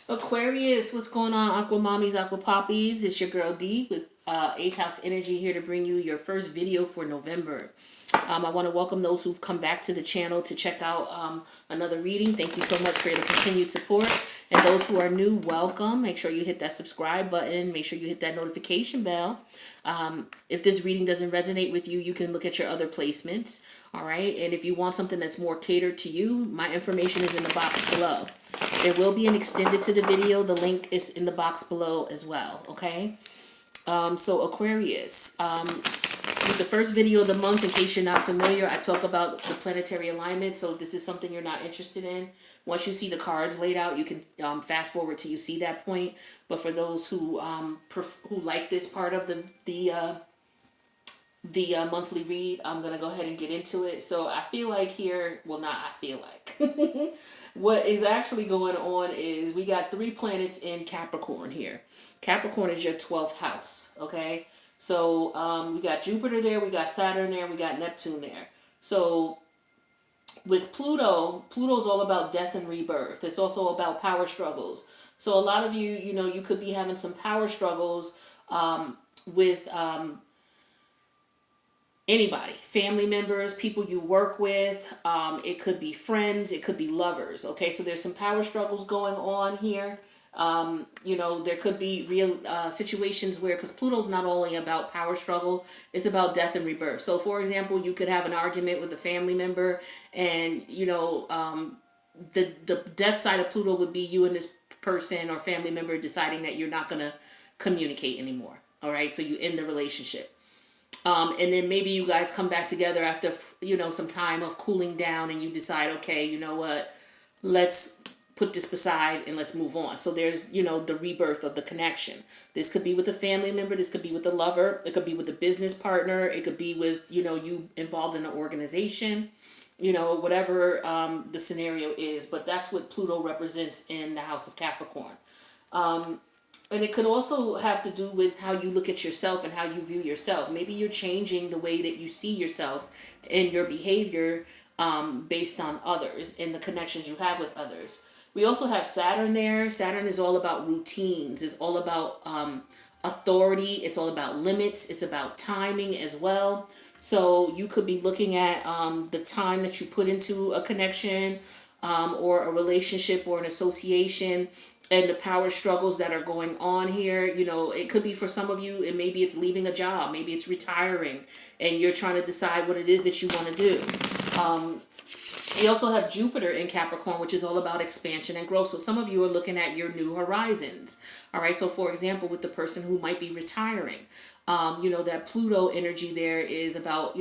Aquarius, what's going on, Aqua Mommies, Aqua Poppies? It's your girl D with 8th House Energy here to bring you your first video for November. I want to welcome those who've come back to the channel to check out another reading. Thank you so much for your continued support. And those who are new, welcome. Make sure you hit that subscribe button. Make sure you hit that notification bell. If this reading doesn't resonate with you, you can look at your other placements. All right. And if you want something that's more catered to you, my information is in the box below. There will be an extended to the video. The link is in the box below as well. Okay. So Aquarius, with the first video of the month, in case you're not familiar, I talk about the planetary alignment. So if this is something you're not interested in, once you see the cards laid out, you can fast forward till you see that point. But for those who like this part of the monthly read, I'm gonna go ahead and get into it. So I feel like here, well, not I feel like. What is actually going on is we got 3 planets in Capricorn here. Capricorn is your 12th house, okay? So we got Jupiter there, we got Saturn there, we got Neptune there. So with Pluto's all about death and rebirth. It's also about power struggles. So a lot of you, you could be having some power struggles with anybody, family members, people you work with. It could be friends, it could be lovers. Okay, so there's some power struggles going on here. There could be real situations where, because Pluto's not only about power struggle, it's about death and rebirth. So for example, you could have an argument with a family member, and the death side of Pluto would be you and this person or family member deciding that you're not going to communicate anymore. All right, so you end the relationship. And then maybe you guys come back together after, some time of cooling down, and you decide, okay, you know what, let's put this beside and let's move on. So there's, the rebirth of the connection. This could be with a family member. This could be with a lover. It could be with a business partner. It could be with, you involved in an organization, whatever the scenario is. But that's what Pluto represents in the house of Capricorn. And it could also have to do with how you look at yourself and how you view yourself. Maybe you're changing the way that you see yourself and your behavior based on others and the connections you have with others. We also have Saturn there. Saturn is all about routines. It's all about authority. It's all about limits. It's about timing as well. So you could be looking at the time that you put into a connection or a relationship or an association, and the power struggles that are going on here. It could be for some of you, and maybe it's leaving a job, maybe it's retiring, and you're trying to decide what it is that you want to do. We also have Jupiter in Capricorn, which is all about expansion and growth. So some of you are looking at your new horizons. All right. So for example, with the person who might be retiring, that Pluto energy there is about,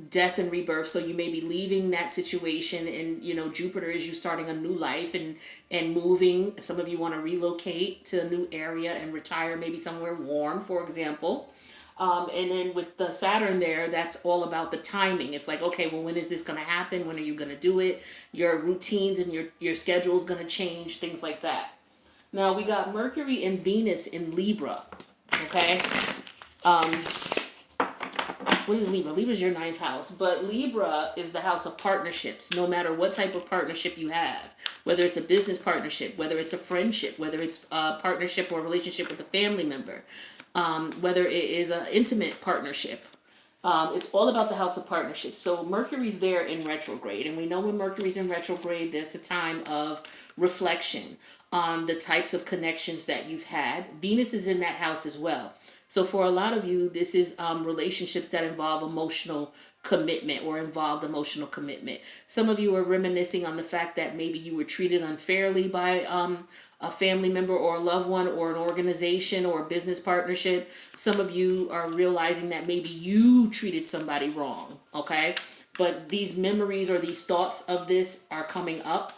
death and rebirth. So you may be leaving that situation, and, Jupiter is you starting a new life and moving. Some of you want to relocate to a new area and retire, maybe somewhere warm, for example. And then with the Saturn there, that's all about the timing. It's like, okay, well, when is this going to happen? When are you going to do it? Your routines and your schedule is going to change, things like that. Now, we got Mercury and Venus in Libra, okay? What is Libra? Libra is your 9th house, but Libra is the house of partnerships, no matter what type of partnership you have, whether it's a business partnership, whether it's a friendship, whether it's a partnership or a relationship with a family member, whether it is an intimate partnership. It's all about the house of partnerships. So Mercury's there in retrograde, and we know when Mercury's in retrograde, that's a time of reflection on the types of connections that you've had. Venus is in that house as well. So for a lot of you, this is relationships that involve emotional commitment or involved emotional commitment. Some of you are reminiscing on the fact that maybe you were treated unfairly by a family member or a loved one or an organization or a business partnership. Some of you are realizing that maybe you treated somebody wrong, okay? But these memories or these thoughts of this are coming up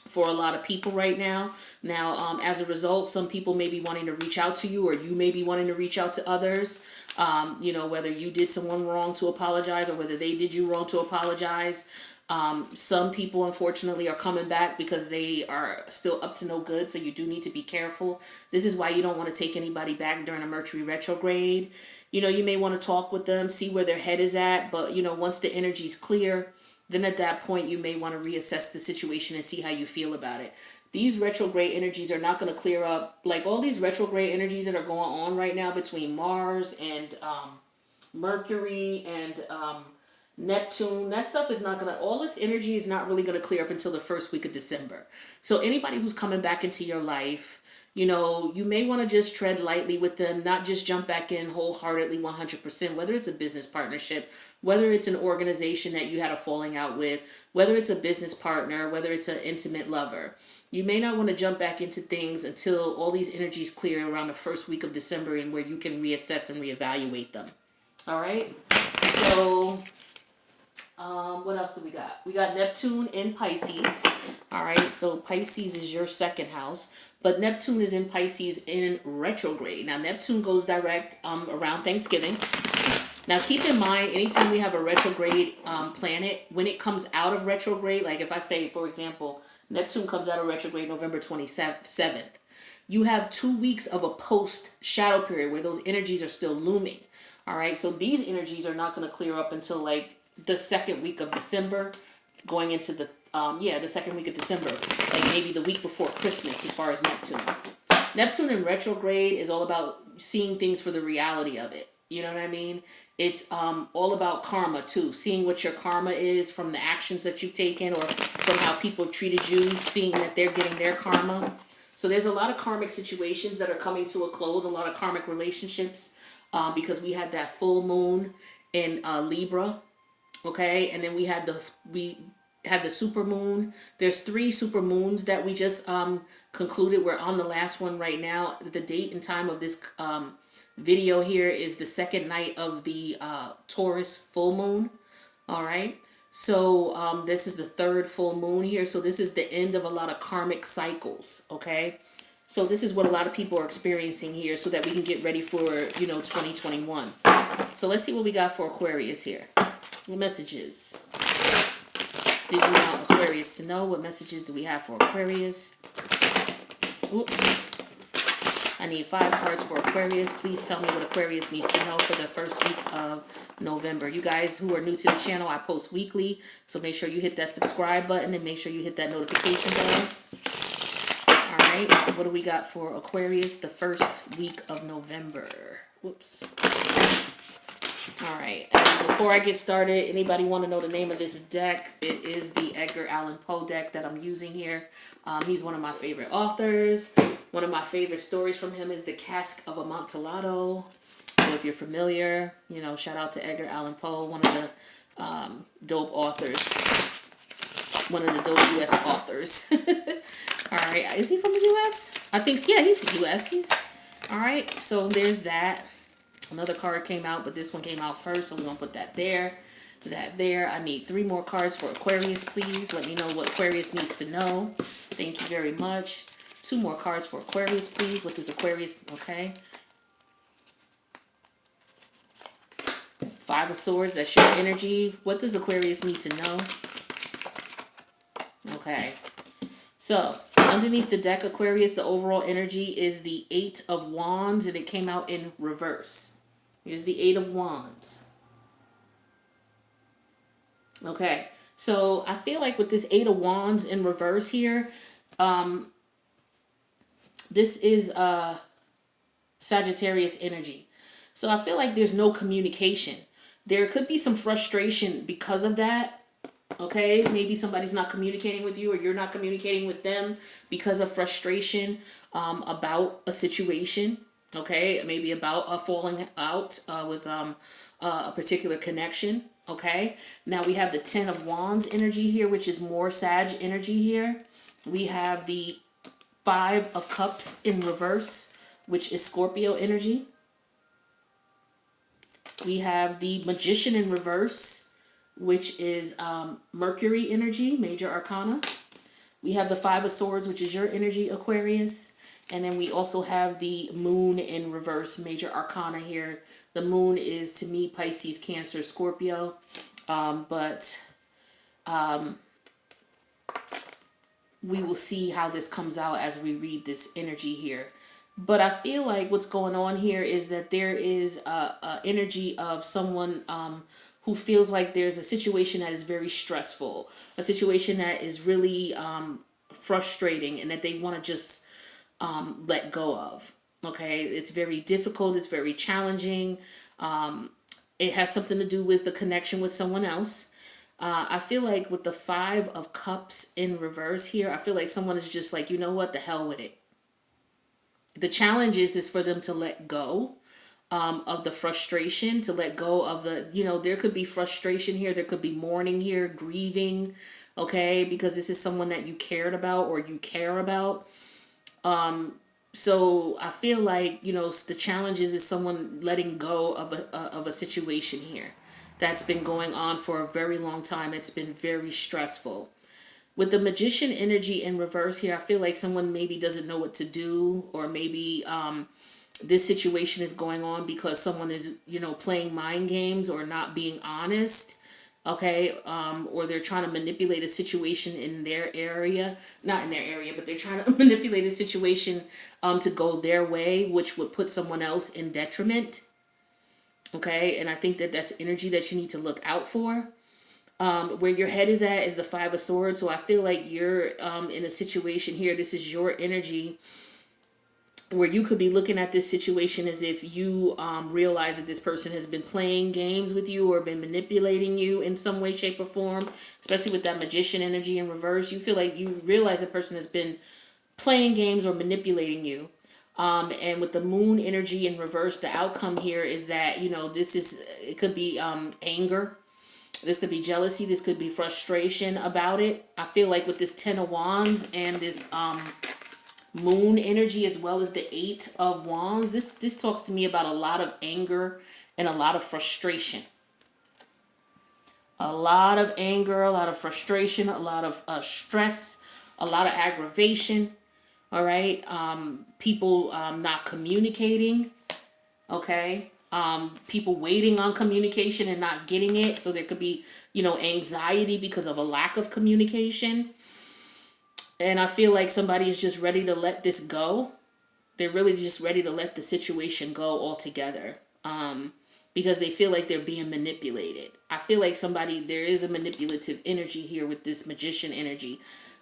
for a lot of people right now. Now, as a result, some people may be wanting to reach out to you, or you may be wanting to reach out to others. Whether you did someone wrong to apologize or whether they did you wrong to apologize. Some people, unfortunately, are coming back because they are still up to no good. So you do need to be careful. This is why you don't want to take anybody back during a Mercury retrograde. You may want to talk with them, see where their head is at. But, once the energy's clear, then at that point, you may want to reassess the situation and see how you feel about it. these retrograde energies are not going to clear up. Like all these retrograde energies that are going on right now between Mars and Mercury and Neptune, that stuff is not going to, all this energy is not really going to clear up until the first week of December. So anybody who's coming back into your life, you know, you may want to just tread lightly with them, not just jump back in wholeheartedly 100%, whether it's a business partnership, whether it's an organization that you had a falling out with, whether it's a business partner, whether it's an intimate lover. You may not want to jump back into things until all these energies clear around the first week of December, and where you can reassess and reevaluate them. All right. So what else do we got? We got Neptune in Pisces. All right, so Pisces is your second house, but Neptune is in Pisces in retrograde. Now, Neptune goes direct around Thanksgiving. Now, keep in mind, anytime we have a retrograde planet, when it comes out of retrograde, like if I say, for example, Neptune comes out of retrograde November 27th, you have 2 weeks of a post-shadow period where those energies are still looming. All right, so these energies are not going to clear up until like the second week of December, going into the the second week of December, like maybe the week before Christmas, as far as Neptune. Neptune in retrograde is all about seeing things for the reality of it. You know what I mean? It's all about karma too, seeing what your karma is from the actions that you've taken or from how people have treated you, seeing that they're getting their karma. So there's a lot of karmic situations that are coming to a close, a lot of karmic relationships, because we had that full moon in Libra. Okay, and then we had the super moon. There's 3 super moons that we just concluded. We're on the last one right now. The date and time of this video here is the second night of the Taurus full moon. All right, so this is the 3rd full moon here. So this is the end of a lot of karmic cycles. Okay, so this is what a lot of people are experiencing here, so that we can get ready for 2021. So let's see what we got for Aquarius here. What messages did you want Aquarius to know? What messages do we have for Aquarius? Oop. I need 5 cards for Aquarius. Please tell me what Aquarius needs to know for the first week of November. You guys who are new to the channel, I post weekly, so make sure you hit that subscribe button and make sure you hit that notification bell. All right, what do we got for Aquarius the first week of November? Whoops. All right, and before I get started, anybody want to know the name of this deck? It is the Edgar Allan Poe deck that I'm using here. He's one of my favorite authors. One of my favorite stories from him is The Cask of Amontillado. So if you're familiar, shout out to Edgar Allan Poe, one of the dope authors. One of the dope U.S. authors. All right, is he from the U.S.? I think, yeah, he's U.S. All right, so there's that. Another card came out, but this one came out first, so we're going to put that there. That there. I need 3 more cards for Aquarius, please. Let me know what Aquarius needs to know. Thank you very much. 2 more cards for Aquarius, please. What does Aquarius... Okay. 5 of Swords, that's your energy. What does Aquarius need to know? Okay. So, underneath the deck, Aquarius, the overall energy is the 8 of Wands, and it came out in reverse. Here's the 8 of Wands. Okay, so I feel like with this 8 of Wands in reverse here, this is Sagittarius energy. So I feel like there's no communication. There could be some frustration because of that. Okay, maybe somebody's not communicating with you, or you're not communicating with them because of frustration about a situation. Okay, maybe about a falling out with a particular connection. Okay, now we have the 10 of Wands energy here, which is more Sag energy here. We have the 5 of Cups in reverse, which is Scorpio energy. We have the Magician in reverse, which is Mercury energy, major arcana. We have the 5 of Swords, which is your energy, Aquarius. And then we also have the Moon in reverse, major arcana here. The Moon is, to me, Pisces, Cancer, Scorpio. We will see how this comes out as we read this energy here. But I feel like what's going on here is that there is a energy of someone who feels like there's a situation that is very stressful, a situation that is really frustrating and that they want to just let go of. Okay, it's very difficult. It's very challenging. It has something to do with the connection with someone else. I feel like with the 5 of Cups in reverse here, I feel like someone is just like, you know what, the hell with it. The challenge is for them to let go of the frustration, to let go of the, there could be frustration here. There could be mourning here, grieving, okay, because this is someone that you cared about or you care about. So I feel like, the challenge is someone letting go of a situation here that's been going on for a very long time. It's been very stressful. With the Magician energy in reverse here, I feel like someone maybe doesn't know what to do, or maybe this situation is going on because someone is, playing mind games or not being honest, okay, or they're trying to manipulate a situation in their area, not in their area, but they're trying to manipulate a situation to go their way, which would put someone else in detriment, okay, and I think that that's energy that you need to look out for. Where your head is at is the 5 of Swords. So I feel like you're in a situation here. This is your energy where you could be looking at this situation as if you realize that this person has been playing games with you or been manipulating you in some way, shape, or form, especially with that Magician energy in reverse. You feel like you realize the person has been playing games or manipulating you. And with the Moon energy in reverse, the outcome here is that, it could be anger. This could be jealousy. This could be frustration about it. I feel like with this 10 of Wands and this Moon energy, as well as the 8 of Wands, this talks to me about a lot of anger and a lot of frustration. A lot of anger, a lot of frustration, a lot of stress, a lot of aggravation. All right. People not communicating. Okay. People waiting on communication and not getting it. So there could be, anxiety because of a lack of communication. And I feel like somebody is just ready to let this go. They're really just ready to let the situation go altogether. Because they feel like they're being manipulated. I feel like there is a manipulative energy here with this Magician energy.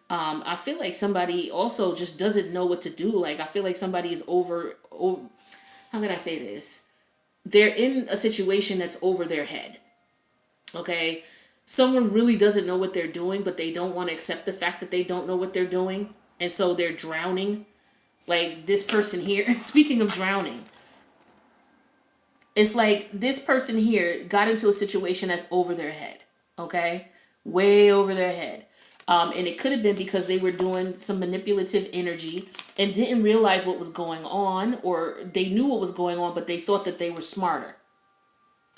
I feel like somebody also just doesn't know what to do. Like, I feel like somebody is over how can I say this? They're in a situation that's over their head. Okay? Someone really doesn't know what they're doing, but they don't want to accept the fact that they don't know what they're doing. And so they're drowning. Like this person here, speaking of drowning, it's like this person here got into a situation that's over their head. Okay? Way over their head. And it could have been because they were doing some manipulative energy and didn't realize what was going on, or they knew what was going on, but they thought that they were smarter.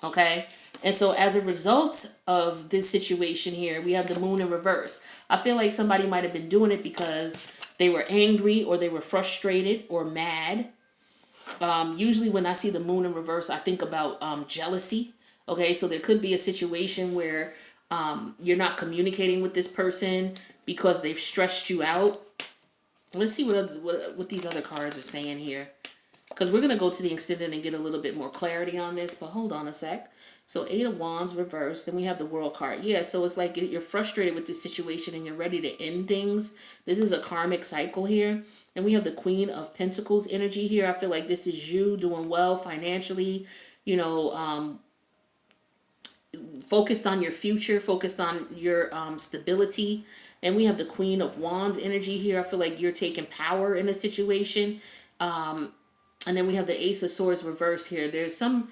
Okay? And so as a result of this situation here, we have the Moon in reverse. I feel like somebody might have been doing it because they were angry or they were frustrated or mad. Usually when I see the Moon in reverse, I think about jealousy. Okay? So there could be a situation where you're not communicating with this person because they've stressed you out. Let's see what these other cards are saying here. Because we're going to go to the extended and get a little bit more clarity on this. But hold on a sec. So 8 of Wands reversed. Then we have the World card. Yeah, so it's like you're frustrated with this situation and you're ready to end things. This is a karmic cycle here. And we have the Queen of Pentacles energy here. I feel like this is you doing well financially. Focused on your future, focused on your stability. And we have the Queen of Wands energy here. I feel like you're taking power in a situation. And then we have the Ace of Swords reverse here. There's something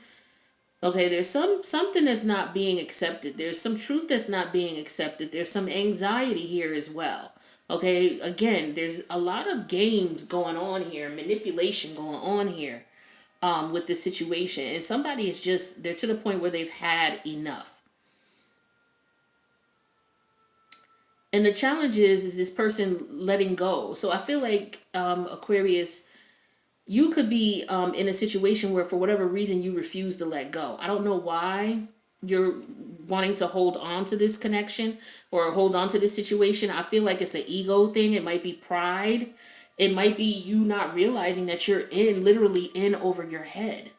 that's not being accepted. There's some truth that's not being accepted. There's some anxiety here as well. Okay, again, there's a lot of games going on here, manipulation going on here. With this situation, and somebody is just, they're to the point where they've had enough. And the challenge is this person letting go. So I feel like Aquarius, you could be in a situation where for whatever reason you refuse to let go. I don't know why you're wanting to hold on to this connection or hold on to this situation. I feel like it's an ego thing. It might be pride. It might be you not realizing that you're literally in over your head.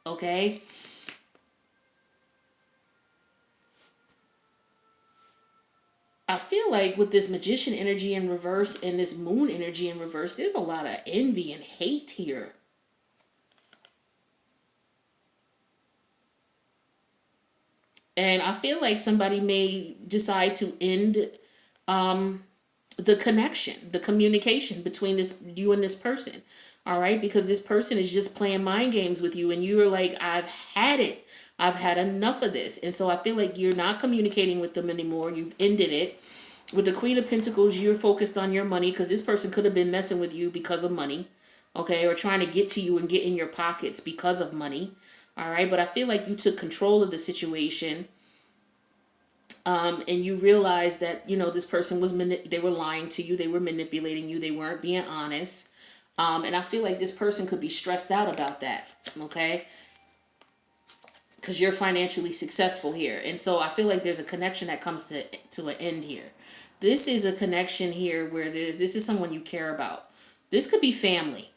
Okay? I feel like with this magician energy in reverse and this moon energy in reverse, there's a lot of envy and hate here. And I feel like somebody may decide to end the connection, the communication between you and this person. All right, because this person is just playing mind games with you, and you're like, I've had it. I've had enough of this. And so I feel like you're not communicating with them anymore. You've ended it. With the Queen of Pentacles, you're focused on your money, because this person could have been messing with you because of money, okay, or trying to get to you and get in your pockets because of money. All right, but I feel like you took control of the situation. And you realize that, this person they were lying to you, they were manipulating you, they weren't being honest. And I feel like this person could be stressed out about that, okay? Because you're financially successful here. And so I feel like there's a connection that comes to an end here. This is a connection here where this is someone you care about. This could be family.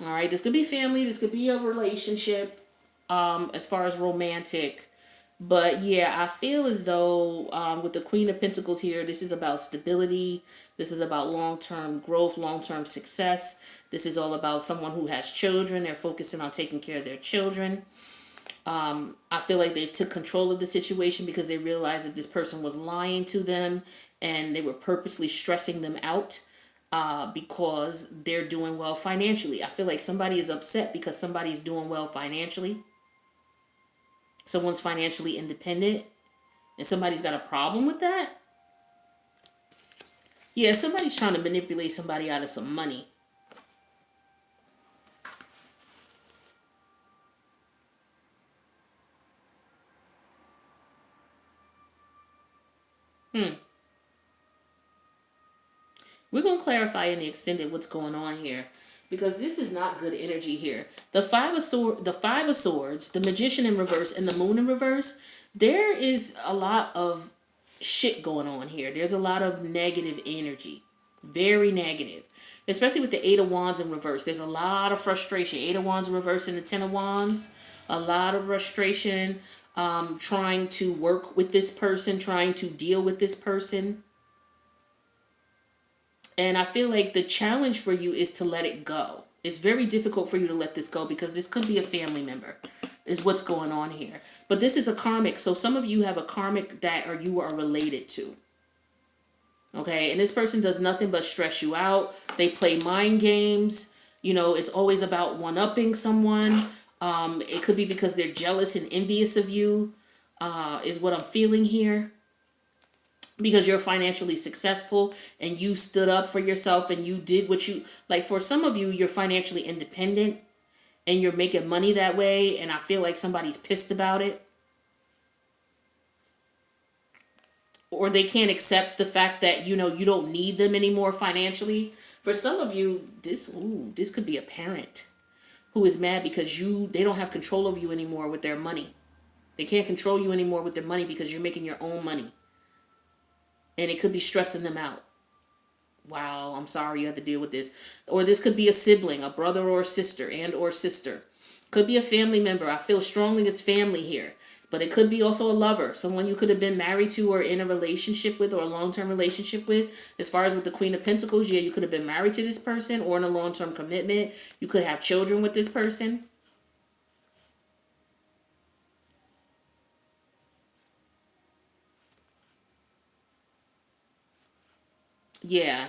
All right, this could be family, this could be a relationship, as far as romantic. But yeah, I feel as though with the Queen of Pentacles here, this is about stability. This is about long-term growth, long-term success. This is all about someone who has children. They're focusing on taking care of their children. I feel like they took control of the situation because they realized that this person was lying to them, and they were purposely stressing them out because they're doing well financially. I feel like somebody is upset because somebody's doing well financially. Someone's financially independent, and somebody's got a problem with that. Yeah, somebody's trying to manipulate somebody out of some money. We're going to clarify in the extended what's going on here, because this is not good energy here. The Five of Swords, the Magician in reverse, and the Moon in reverse, there is a lot of shit going on here. There's a lot of negative energy. Very negative. Especially with the Eight of Wands in reverse. There's a lot of frustration. Eight of Wands in reverse and the Ten of Wands. A lot of frustration. Trying to work with this person. Trying to deal with this person. And I feel like the challenge for you is to let it go. It's very difficult for you to let this go, because this could be a family member is what's going on here. But this is a karmic. So some of you have a karmic that you are related to. Okay. And this person does nothing but stress you out. They play mind games. It's always about one-upping someone. It could be because they're jealous and envious of you, is what I'm feeling here. Because you're financially successful and you stood up for yourself and you did what you like. For some of you, you're financially independent and you're making money that way, and I feel like somebody's pissed about it, or they can't accept the fact that you don't need them anymore financially. For some of you, this could be a parent who is mad because they don't have control over you anymore with their money. They can't control you anymore with their money because you're making your own money. And it could be stressing them out. Wow, I'm sorry you have to deal with this. Or this could be a sibling, a brother or sister, or sister. Could be a family member. I feel strongly it's family here. But it could be also a lover. Someone you could have been married to or in a relationship with, or a long-term relationship with. As far as with the Queen of Pentacles, yeah, you could have been married to this person or in a long-term commitment. You could have children with this person. Yeah,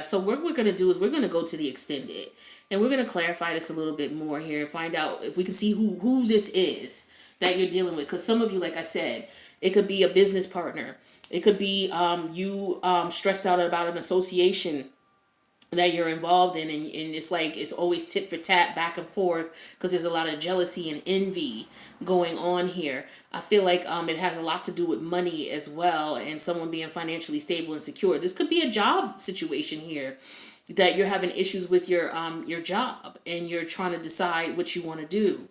so what we're going to do is we're going to go to the extended, and we're going to clarify this a little bit more here, find out if we can see who this is that you're dealing with. Because some of you, like I said, it could be a business partner. It could be you stressed out about an association that you're involved in, and it's like it's always tit for tat, back and forth, because there's a lot of jealousy and envy going on here. I feel like it has a lot to do with money as well, and someone being financially stable and secure. This could be a job situation here, that you're having issues with your job, and you're trying to decide what you want to do.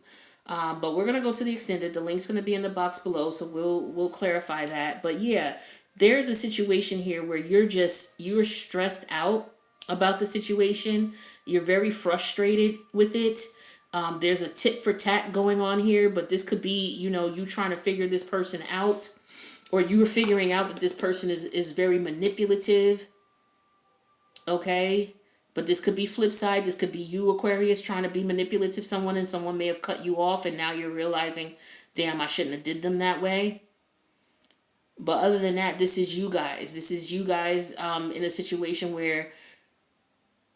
But we're gonna go to the extended. The link's gonna be in the box below, so we'll clarify that. But yeah, there's a situation here where you're stressed out about the situation. You're very frustrated with it. There's a tit for tat going on here, but this could be, you trying to figure this person out. or you are figuring out that this person is very manipulative. Okay. But this could be flip side. This could be you, Aquarius, trying to be manipulative someone, and someone may have cut you off, and now you're realizing, damn, I shouldn't have did them that way. But other than that, this is you guys. This is you guys in a situation where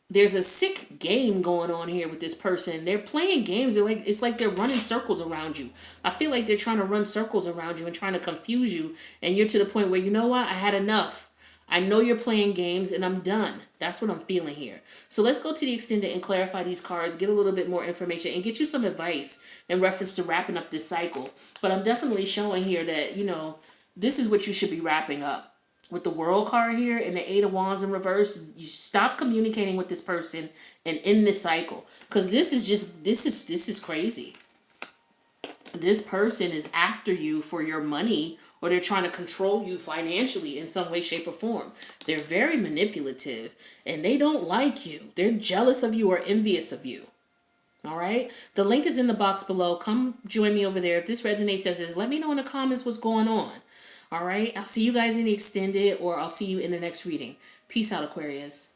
there's a sick game going on here with this person. They're playing games. It's like they're running circles around you. I feel like they're trying to run circles around you and trying to confuse you. And you're to the point where, you know what? I had enough. I know you're playing games and I'm done. That's what I'm feeling here. So let's go to the extended and clarify these cards, get a little bit more information, and get you some advice in reference to wrapping up this cycle. But I'm definitely showing here that, you know, this is what you should be wrapping up. With the World card here and the Eight of Wands in reverse, you stop communicating with this person and end this cycle. Because this is crazy. This person is after you for your money, or they're trying to control you financially in some way, shape, or form. They're very manipulative and they don't like you. They're jealous of you or envious of you. All right. The link is in the box below. Come join me over there. If this resonates as is, let me know in the comments what's going on. All right. I'll see you guys in the extended, or I'll see you in the next reading. Peace out, Aquarius.